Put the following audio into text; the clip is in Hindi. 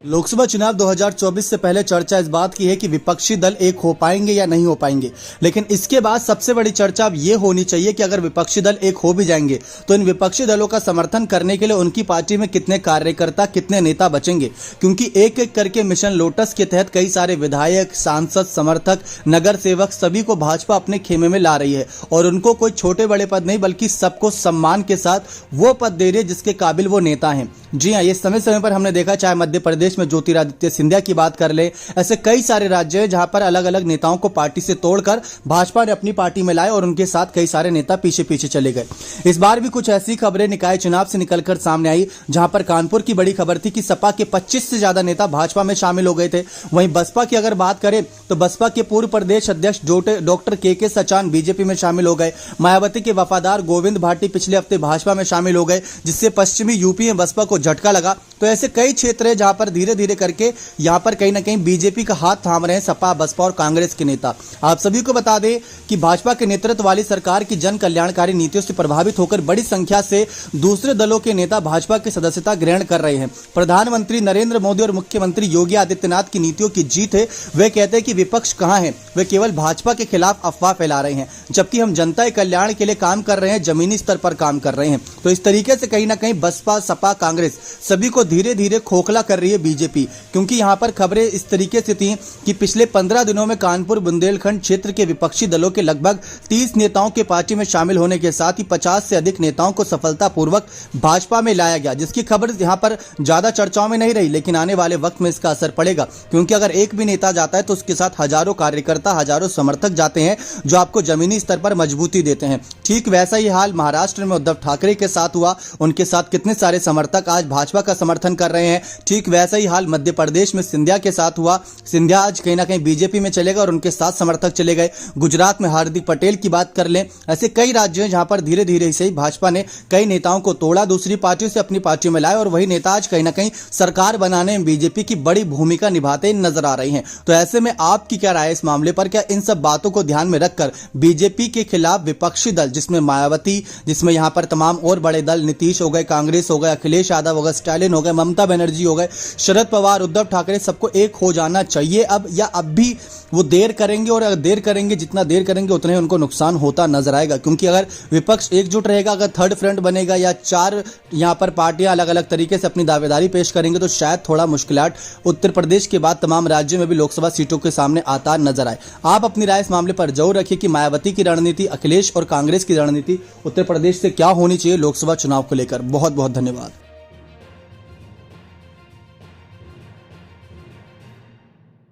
लोकसभा चुनाव 2024 से पहले चर्चा इस बात की है कि विपक्षी दल एक हो पाएंगे या नहीं हो पाएंगे, लेकिन इसके बाद सबसे बड़ी चर्चा अब ये होनी चाहिए कि अगर विपक्षी दल एक हो भी जाएंगे तो इन विपक्षी दलों का समर्थन करने के लिए उनकी पार्टी में कितने कार्यकर्ता, कितने नेता बचेंगे, क्योंकि एक एक करके मिशन लोटस के तहत कई सारे विधायक, सांसद, समर्थक, नगर सेवक सभी को भाजपा अपने खेमे में ला रही है और उनको कोई छोटे बड़े पद नहीं बल्कि सबको सम्मान के साथ वो पद दे रही है जिसके काबिल वो नेता हैं। जी हाँ, ये समय समय पर हमने देखा, चाहे मध्य प्रदेश में ज्योतिरादित्य सिंधिया की बात कर ले, ऐसे कई सारे राज्य हैं जहां पर अलग अलग नेताओं को पार्टी से तोड़कर भाजपा ने अपनी पार्टी में लाए और उनके साथ कई सारे नेता पीछे पीछे चले गए। इस बार भी कुछ ऐसी खबरें निकाय चुनाव से निकलकर सामने आई जहां पर कानपुर की बड़ी खबर थी कि सपा के 25 से ज्यादा नेता भाजपा में शामिल हो गए थे। वहीं बसपा की अगर बात करें तो बसपा के पूर्व प्रदेश अध्यक्ष डॉक्टर के सचान बीजेपी में शामिल हो गए। मायावती के वफादार गोविंद भाटी पिछले हफ्ते भाजपा में शामिल हो गए, जिससे पश्चिमी यूपी में बसपा को झटका लगा। तो ऐसे कई क्षेत्र हैं जहां पर धीरे धीरे करके यहां पर कहीं ना कहीं बीजेपी का हाथ थाम रहे हैं सपा, बसपा और कांग्रेस के नेता। आप सभी को बता दें कि भाजपा के नेतृत्व वाली सरकार की जन कल्याणकारी नीतियों से प्रभावित होकर बड़ी संख्या से दूसरे दलों के नेता भाजपा की सदस्यता ग्रहण कर रहे हैं। प्रधानमंत्री नरेंद्र मोदी और मुख्यमंत्री योगी आदित्यनाथ की नीतियों की जीत है। वे कहते हैं कि विपक्ष कहां है, वे केवल भाजपा के खिलाफ अफवाह फैला रहे हैं, जबकि हम जनता के कल्याण के लिए काम कर रहे हैं, जमीनी स्तर पर काम कर रहे हैं। तो इस तरीके से कहीं ना कहीं बसपा, सपा, कांग्रेस सभी को धीरे धीरे खोखला कर रही है बीजेपी, क्योंकि यहां पर खबरें इस तरीके से थी कि पिछले 15 दिनों में कानपुर बुंदेलखंड क्षेत्र के विपक्षी दलों के लगभग 30 नेताओं के पार्टी में शामिल होने के साथ ही 50 से अधिक नेताओं को सफलतापूर्वक भाजपा में लाया गया, जिसकी खबर यहां पर ज्यादा चर्चाओं में नहीं रही, लेकिन आने वाले वक्त में इसका असर पड़ेगा, क्योंकि अगर एक भी नेता जाता है तो उसके साथ हजारों कार्यकर्ता, हजारों समर्थक जाते हैं जो आपको जमीनी स्तर पर मजबूती देते हैं। ठीक वैसा ही हाल महाराष्ट्र में उद्धव ठाकरे के साथ हुआ, उनके साथ कितने सारे समर्थक आज भाजपा का समर्थन कर रहे हैं। ठीक वैसा ही हाल मध्य प्रदेश में सिंधिया के साथ हुआ, सिंधिया आज कहीं ना कहीं बीजेपी में चले गए और उनके साथ समर्थक चले गए। गुजरात में हार्दिक पटेल की बात कर लें, ऐसे कई राज्य हैं जहां पर धीरे धीरे से ही भाजपा ने कई नेताओं को तोड़ा, दूसरी पार्टियों से अपनी पार्टी में लाए और वही नेता आज कहीं ना कहीं सरकार बनाने में बीजेपी की बड़ी भूमिका निभाते नजर आ रही हैं। तो ऐसे में आपकी क्या राय इस मामले पर? क्या इन सब बातों को ध्यान में रखकर बीजेपी के खिलाफ विपक्षी दल, जिसमें मायावती, जिसमें यहां पर तमाम और बड़े दल, नीतीश हो गए, कांग्रेस हो गए, अखिलेश यादव हो गए, स्टालिन हो गए, ममता बनर्जी हो गए, शरद पवार, उद्धव ठाकरे, सबको एक हो जाना चाहिए अब, या अब भी वो देर करेंगे? और अगर देर करेंगे, जितना देर करेंगे उतना ही उनको नुकसान होता नजर आएगा, क्योंकि अगर विपक्ष एकजुट रहेगा, अगर थर्ड फ्रंट बनेगा या चार यहां पर पार्टियां अलग अलग तरीके से अपनी दावेदारी पेश करेंगे तो शायद थोड़ा मुश्किलात उत्तर प्रदेश के बाद तमाम राज्यों में भी लोकसभा सीटों के सामने आता नजर आए। आप अपनी राय इस मामले पर जरूर रखिए कि मायावती की रणनीति, अखिलेश और कांग्रेस की रणनीति उत्तर प्रदेश से क्या होनी चाहिए लोकसभा चुनाव को लेकर। बहुत बहुत धन्यवाद।